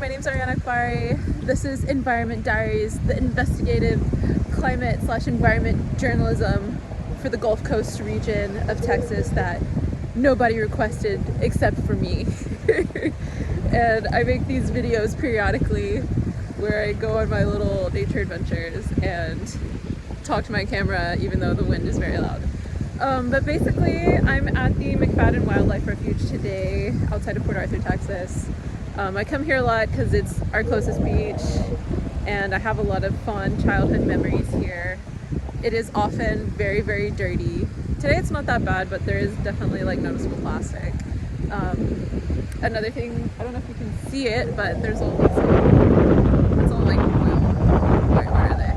my name's Ariana. This is Environment Diaries, the investigative climate/environment journalism for the Gulf Coast region of Texas that nobody requested except for me. And I make these videos periodically where I go on my little nature adventures and talk to my camera even though the wind is very loud. But basically, I'm at the McFaddin Wildlife Refuge today outside of Port Arthur, Texas. I come here a lot because it's our closest beach and I have a lot of fun childhood memories here. It is often very, very dirty. Today it's not that bad, but there is definitely like noticeable plastic. Another thing, I don't know if you can see it, but there's all these, it's all like oil. Where are they?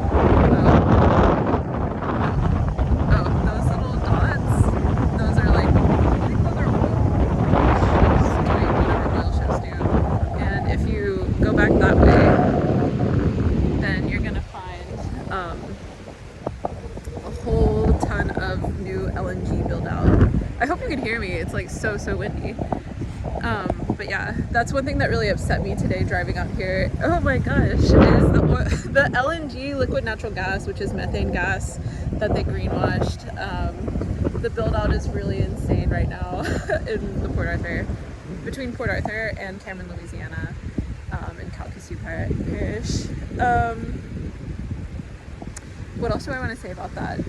Oh, those little dots, those are like, I think those are oil ships doing whatever oil ships do. And if you go back that way, then you're gonna find a whole ton of new LNG build out. I hope you can hear me, it's like so windy. But yeah, that's one thing that really upset me today driving out here. Oh my gosh, is the LNG, liquid natural gas, which is methane gas that they greenwashed. The build out is really insane right now in the Port Arthur, between Port Arthur and Cameron, Louisiana, in Calcasieu Parish. What else do I want to say about that?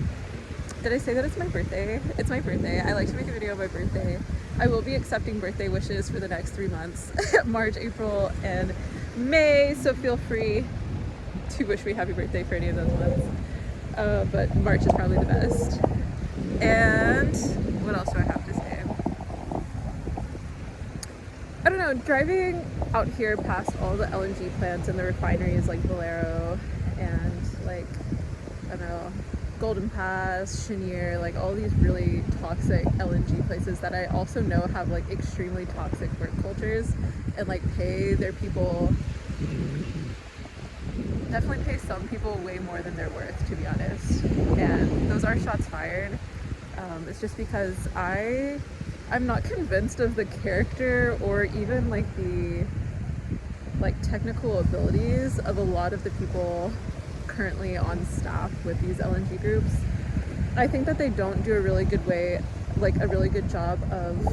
Did I say that it's my birthday? It's my birthday. I like to make a video on my birthday. I will be accepting birthday wishes for the next 3 months, March, April, and May, so feel free to wish me happy birthday for any of those months. But March is probably the best. And what else do I have to say? I don't know, driving out here past all the LNG plants and the refineries like Valero and like, I don't know, Golden Pass, Cheniere, like all these really toxic LNG places that I also know have like extremely toxic work cultures and like pay their people, definitely pay some people way more than they're worth, to be honest. And those are shots fired. It's just because I'm not convinced of the character or even like the technical abilities of a lot of the people currently on staff with these LNG groups. I think that they don't do a really good job of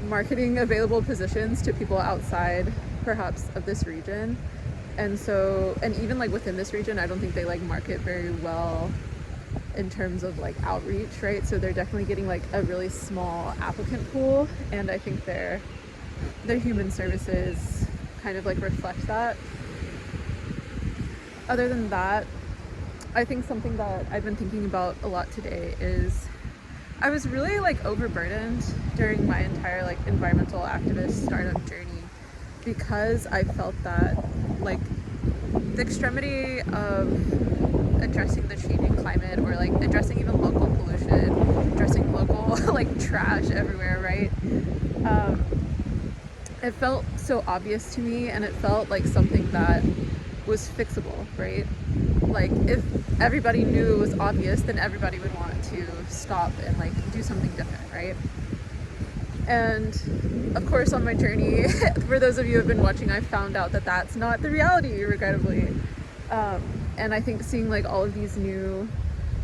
marketing available positions to people outside perhaps of this region. And so, and even like within this region, I don't think they like market very well in terms of like outreach, right? So they're definitely getting like a really small applicant pool, and I think their human services kind of like reflect that. Other than that, I think something that I've been thinking about a lot today is I was really like overburdened during my entire like environmental activist startup journey because I felt that like the extremity of addressing the changing climate or like addressing even local pollution, addressing local like trash everywhere, right? It felt so obvious to me, and it felt like something that was fixable, right? Like if everybody knew it was obvious, then everybody would want to stop and like do something different, right? And of course on my journey, for those of you who have been watching, I found out that that's not the reality, regrettably. And I think seeing like all of these new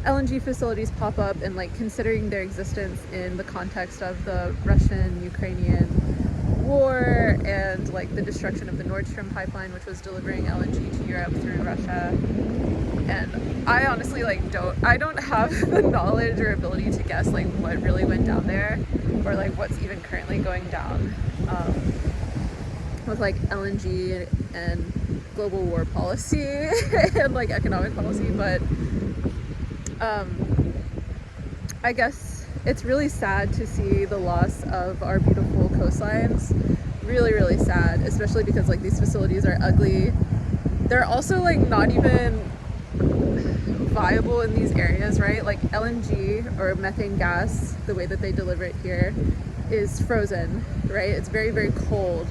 LNG facilities pop up and like considering their existence in the context of the Russian-Ukrainian war and like the destruction of the Nord Stream pipeline, which was delivering LNG to Europe through Russia. And I honestly like I don't have the knowledge or ability to guess like what really went down there or like what's even currently going down with like LNG and global war policy and like economic policy, but I guess it's really sad to see the loss of our beautiful coastlines. Really sad, especially because like these facilities are ugly. They're also like not even viable in these areas, right? Like LNG or methane gas, the way that they deliver it here is frozen, right? It's very cold.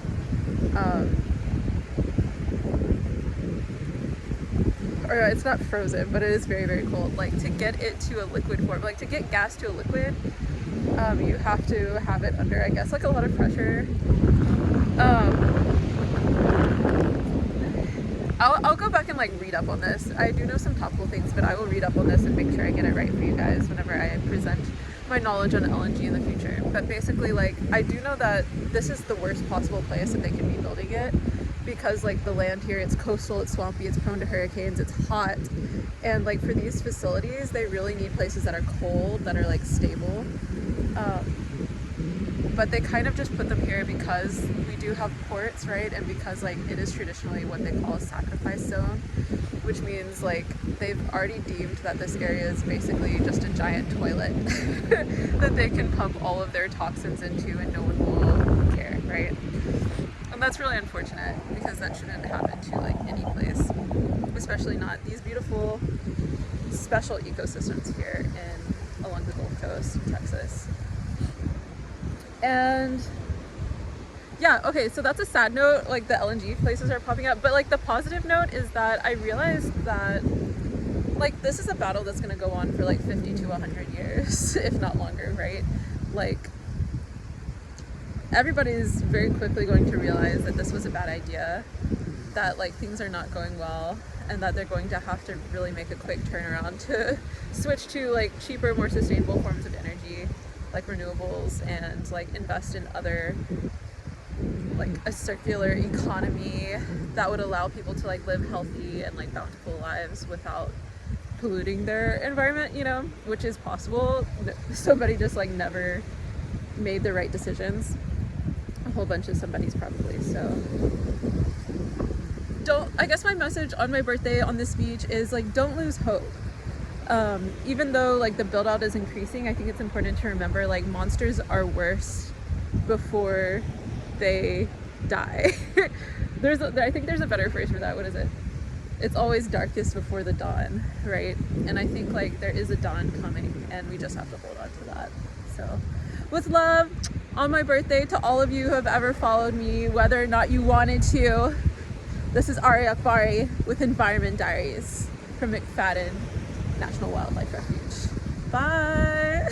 Or it's not frozen, but it is very cold. Like to get it to a liquid form, like to get gas to a liquid, you have to have it under, I guess, like a lot of pressure. I'll go back and like read up on this. I do know some topical things, but I will read up on this and make sure I get it right for you guys whenever I present my knowledge on LNG in the future. But basically, like, I do know that this is the worst possible place that they can be building it, because like the land here, it's coastal, it's swampy, it's prone to hurricanes, it's hot, and like for these facilities, they really need places that are cold, that are like stable. But they kind of just put them here because we do have ports, right? And because like it is traditionally what they call a sacrifice zone, which means like they've already deemed that this area is basically just a giant toilet that they can pump all of their toxins into and no one will care, right? And that's really unfortunate because that shouldn't happen to like any place, especially not these beautiful special ecosystems here along the Gulf Coast of Texas. And yeah, okay, so that's a sad note, like the LNG places are popping up, but like the positive note is that I realized that like this is a battle that's going to go on for like 50 to 100 years, if not longer, right? Like everybody's very quickly going to realize that this was a bad idea, that like things are not going well, and that they're going to have to really make a quick turnaround to switch to like cheaper, more sustainable forms of energy, like renewables, and like invest in other, like a circular economy that would allow people to like live healthy and like bountiful lives without polluting their environment, you know, which is possible. Somebody just like never made the right decisions. A whole bunch of somebody's probably. So I guess my message on my birthday on this beach is like, don't lose hope. Even though like the build out is increasing, I think it's important to remember like monsters are worse before they die. I think there's a better phrase for that. What is it? It's always darkest before the dawn, right? And I think like there is a dawn coming and we just have to hold on to that. So with love on my birthday to all of you who have ever followed me, whether or not you wanted to. This is Ari Akbari with Environment Diaries from McFaddin Wildlife Refuge. Bye!